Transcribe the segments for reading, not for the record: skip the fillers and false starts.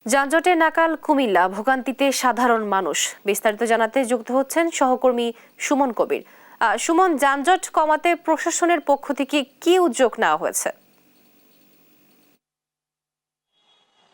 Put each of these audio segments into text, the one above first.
যানজটে নাকাল কুমিল্লা, ভোগান্তিতে সাধারণ মানুষ। বিস্তারিত জানাতে যুক্ত হচ্ছেন সহকর্মী সুমন কবির। সুমন, যানজট কমাতে প্রশাসনের পক্ষ থেকে কি উদ্যোগ নেওয়া হয়েছে?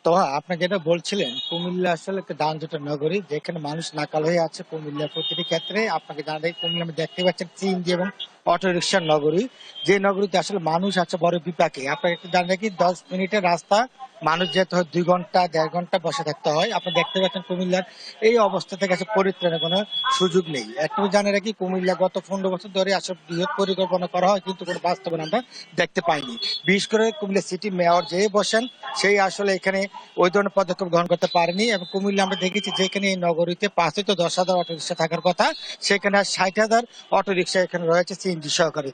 তো আপনি যেটা বলছিলেন, কুমিল্লা আসলে একটা যানজটের নগরী, যেখানে মানুষ নাকাল হয়ে আছে। কুমিল্লার প্রতিটি ক্ষেত্রে আপনাকে জানাই, কুমিল্লা আপনি দেখতে পাচ্ছেন সিএনজি এবং অটো রিক্সার নগরী, যে নগরীতে আসলে মানুষ আছে বড় বিপাকে। আপনাকে একটু জানেন কি, 10 মিনিটের রাস্তা মানুষ যেতে হয় 2 ঘন্টা 1.5 ঘন্টা বসে থাকতে হয়। আপনি দেখতে পাচ্ছেন কুমিল্লার এই অবস্থা থেকে আসলে পরিত্রাণের কোনো সুযোগ নেই। একটু জানে রাখি, কুমিল্লা গত 15 বছর ধরে আসলে বৃহৎ পরিকল্পনা করা হয়, কিন্তু কোনো বাস্তবায়ন আমরা দেখতে পাইনি। বিশেষ করে কুমিল্লা সিটি মেয়র যে বসেন, সেই আসলে এখানে ওই ধরনের পদক্ষেপ গ্রহণ করতে পারেনি। এবং কুমিল্লা আমরা দেখেছি, যেখানে এই নগরীতে 5 থেকে 10 হাজার অটোরিকশা থাকার কথা, সেখানে 60 হাজার অটোরিকশা এখানে রয়েছে সিএনজি সহকারে,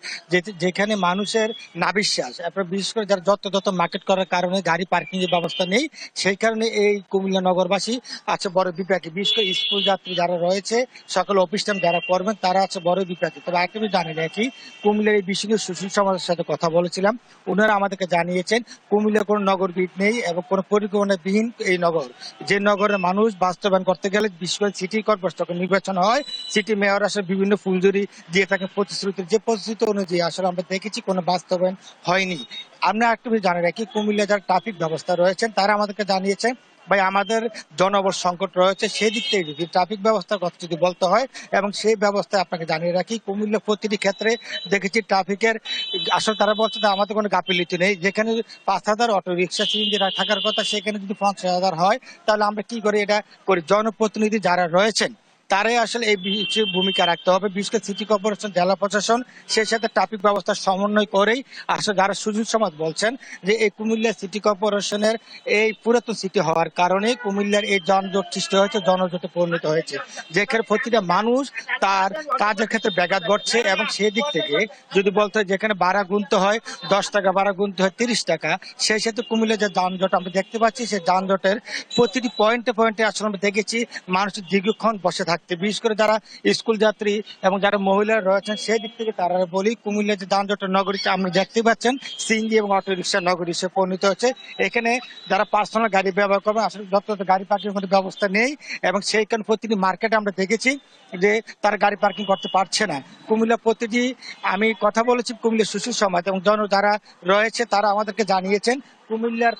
যেখানে মানুষের নাভিশ্বাস। আপনার বিশেষ করে যারা যত মার্কেট করার কারণে গাড়ি পার্কিং এর ব্যবস্থা নেই, সেই কারণে এই কুমিল্লা নগরবাসী আছে বড় বিপাকে। বিশেষ করে স্কুল যাত্রী যারা রয়েছে, সকল অফিস টাইম যারা করবেন, তারা আছে বড় বিপাকে। তবে একদমই জানি নাকি, কুমিল্লার এই বিষয়ে সুশীল সমাজের সাথে কথা বলেছিলাম, ওনারা আমাদেরকে জানিয়েছেন কুমিল্লার কোনো নগরবিদ নেই এবং কোনো পরিকল্পনাবিহীন এই নগর। যে নগরের মানুষ বাস্তবায়ন করতে গেলে, বিশেষ করে সিটি কর্পোরেশন নির্বাচন হয়, সিটি মেয়র আসলে বিভিন্ন ফুলজুরি দিয়ে থাকে প্রতিশ্রুতি, যে প্রতিশ্রুতি অনুযায়ী আসলে আমরা দেখেছি কোনো বাস্তবায়ন হয়নি। আমরা একটু জানি রাখি, কুমিল্লা যারা ট্রাফিক ব্যবস্থা রয়েছেন, তারা আমাদেরকে জানিয়েছেন, ভাই আমাদের জনবল সংকট রয়েছে। সেই দিক থেকে যদি ট্রাফিক ব্যবস্থার কথা যদি বলতে হয়, এবং সেই ব্যবস্থায় আপনাকে জানিয়ে রাখি, কুমিল্লা প্রতিটি ক্ষেত্রে দেখেছি ট্রাফিকের আসলে তারা বলছে যে আমাদের কোনো গাফিলতি নেই। যেখানে 5 হাজার অটো রিক্সা সিএনজি থাকার কথা, সেখানে যদি 50 হাজার হয়, তাহলে আমরা কি করে এটা করি? জনপ্রতিনিধি যারা রয়েছেন, তারাই আসলে এই বিষয়ে ভূমিকা রাখতে হবে। বিশেষ করে সিটি কর্পোরেশন, জেলা প্রশাসন, সেই সাথে ট্রাফিক ব্যবস্থার সমন্বয় করেই আসলে যারা সুশীল সমাজ বলছেন যে এই কুমিল্লা সিটি কর্পোরেশনের এই পুরাতন সিটি হওয়ার কারণে কুমিল্লার এই যানজট সৃষ্টি হয়েছে, জনজটে পরিণত হয়েছে, যেখানে প্রতিটা মানুষ তার কাজের ক্ষেত্রে ব্যাঘাত ঘটছে। এবং সেই দিক থেকে যদি বলতে হয়, যেখানে ভাড়া গুনতে হয় 10 টাকা, ভাড়া গুনতে হয় 30 টাকা, সেই সাথে কুমিল্লার যে যানজট আমরা দেখতে পাচ্ছি, সেই যানজটের প্রতিটি পয়েন্টে পয়েন্টে আসলে আমরা দেখেছি মানুষ দীর্ঘক্ষণ বসে থাকতে। বিশেষ করে যারা স্কুল যাত্রী এবং যারা মহিলারা রয়েছেন, সেই দিক থেকে তারা বলি, কুমিল্লার যে যানজটের নগরীতে আমরা দেখতে পাচ্ছেন সিএনজি এবং অটো রিক্সার নগরী সে পরিণত হচ্ছে। এখানে যারা পার্সোনাল গাড়ি ব্যবহার করবে, আসলে যত গাড়ি পার্কিং কোনো ব্যবস্থা নেই, এবং সেই কারণে প্রতিটি মার্কেটে আমরা দেখেছি যে তারা গাড়ি পার্কিং করতে পারছে না। কুমিল্লা প্রতিটি, আমি কথা বলেছি কুমিল্লার সুশীল সমাজ এবং যারা রয়েছে, তারা আমাদেরকে জানিয়েছেন কুমিল্লার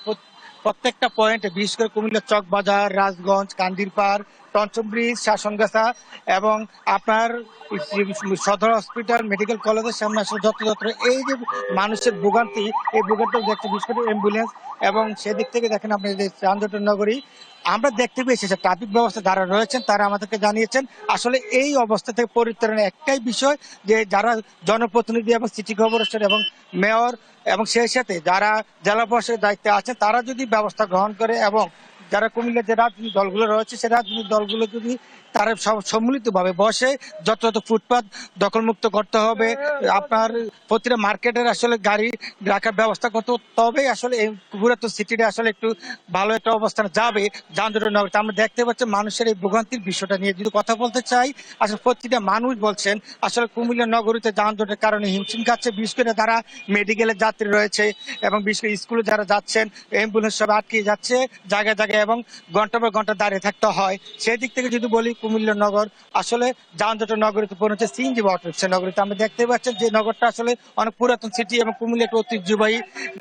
প্রত্যেকটা পয়েন্টে, বিশেষ করে কুমিল্লার চকবাজার, রাজগঞ্জ, কান্দিরপাড়, টঞ্চম ব্রিজ, শাসনগাছা এবং আপনার সদর হসপিটাল, মেডিকেল কলেজের সামনে আসলে যত্র এই যে মানুষের ভোগান্তি, এই ভোগান্তি দেখতে, বিশেষ করে অ্যাম্বুলেন্স। এবং সেদিক থেকে দেখেন আপনি যে যানজটের নগরী আমরা দেখতে পেয়েছি, যে ট্রাফিক ব্যবস্থা যারা রয়েছেন, তারা আমাদেরকে জানিয়েছেন আসলে এই অবস্থা থেকে পরিত্রাণের একটাই বিষয়, যে যারা জনপ্রতিনিধি এবং সিটি কর্পোরেশন এবং মেয়র এবং সেই সাথে যারা জেলা পরিষদের দায়িত্বে আছেন, তারা যদি ব্যবস্থা গ্রহণ করে, এবং যারা কুমিল্লার যে রাজনৈতিক দলগুলো রয়েছে, সেই রাজনৈতিক দলগুলো যদি তারা সম্মিলিতভাবে বসে যত ফুটপাত দখলমুক্ত করতে হবে, আপনার প্রতিটা মার্কেটের আসলে গাড়ি রাখার ব্যবস্থা করতে, তবেই আসলে এই পুরাতন সিটিটা আসলে একটু ভালো একটা অবস্থানে যাবে যানজটের নগরীতে। আমরা দেখতে পাচ্ছি মানুষের এই ভোগান্তির বিষয়টা নিয়ে যদি কথা বলতে চাই, আসলে প্রতিটা মানুষ বলছেন আসলে কুমিল্লা নগরীতে যানজটের কারণে হিমশিম খাচ্ছে। বিশেষ করে যারা মেডিকেলের যাত্রী রয়েছে এবং বিশেষ করে স্কুলে যারা যাচ্ছেন, অ্যাম্বুলেন্স সব আটকে যাচ্ছে জায়গায় জায়গায়, এবং ঘন্টা পর ঘন্টা দাঁড়িয়ে থাকতে হয়। সেই দিক থেকে যদি বলি, কুমিল্লা নগর আসলে যানজটের নগরীতে পরিণত হচ্ছে সিএনজি অটো রিক্সা নগরীতে। আমরা দেখতে পাচ্ছেন যে নগরটা আসলে অনেক পুরাতন সিটি এবং কুমিল্লা একটা ঐতিহ্যবাহী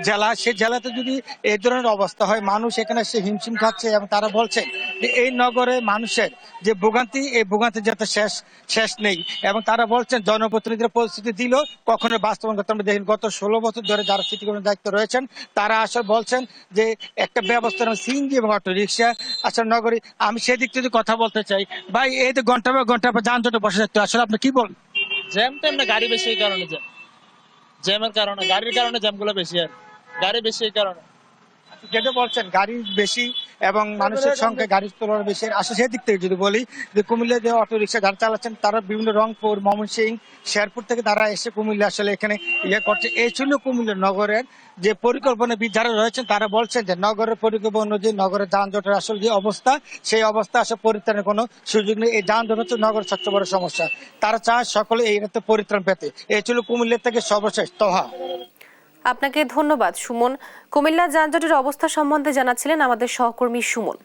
জেলা। সেই জেলাতে যদি এই ধরনের অবস্থা হয়, মানুষ এখানে সে হিমশিম খাচ্ছে, এবং তারা বলছেন যে এই নগরে মানুষের যে ভোগান্তি, এই ভোগান্তি যাতে শেষ নেই। এবং তারা বলছেন জনপ্রতিনিধিরা পরিস্থিতি দিল কখনো বাস্তবায়ন করতে। আমরা দেখি গত 16 বছর ধরে যারা সিটি কর্পোরেশনের দায়িত্ব রয়েছেন, তারা আসলে বলছেন যে একটা ব্যবস্থা সিএনজি এবং অটো রিক্সা আসলে নগরী। আমি সেদিক থেকে কথা বলতে চাই, ভাই এই যে ঘন্টা পর ঘন্টা যানজটে বসে থাকতে, আসলে আপনি কি বলেন? জ্যাম টাইম না, গাড়ি বেশি এই কারণে জ্যামের কারণে, গাড়ির কারণে জ্যাম গুলো বেশি, আর গাড়ি বেশি এই কারণে। যেটা বলছেন গাড়ি বেশি এবং মানুষের সংখ্যা গাড়ির তুলনায় বেশি, আসলে সেদিক থেকে যদি বলি, যে কুমিল্লা যে অটো রিক্সা যারা চালাচ্ছেন, তারা বিভিন্ন রংপুর, ময়মনসিংহ, শেরপুর থেকে তারা এসে কুমিল্লা আসলে এখানে করছে। এই ছিল কুমিল্লা নগরের যে পরিকল্পনাবিদ যারা রয়েছেন, তারা বলছেন যে নগরের পরিকল্পনা অনুযায়ী নগরের যানজটের আসলে যে অবস্থা, সেই অবস্থা আসলে পরিত্রাণের কোনো সুযোগ নেই। এই যানজট হচ্ছে নগরের সবচেয়ে বড় সমস্যা। তারা চায় সকলে এই পরিত্রাণ পেতে। এই ছিল কুমিল্লা থেকে সর্বশেষ তোহা। আপনাকে ধন্যবাদ সুমন। কুমিল্লা যানজটের অবস্থা সম্বন্ধে জানাচ্ছিলেন আমাদের সহকর্মী সুমন।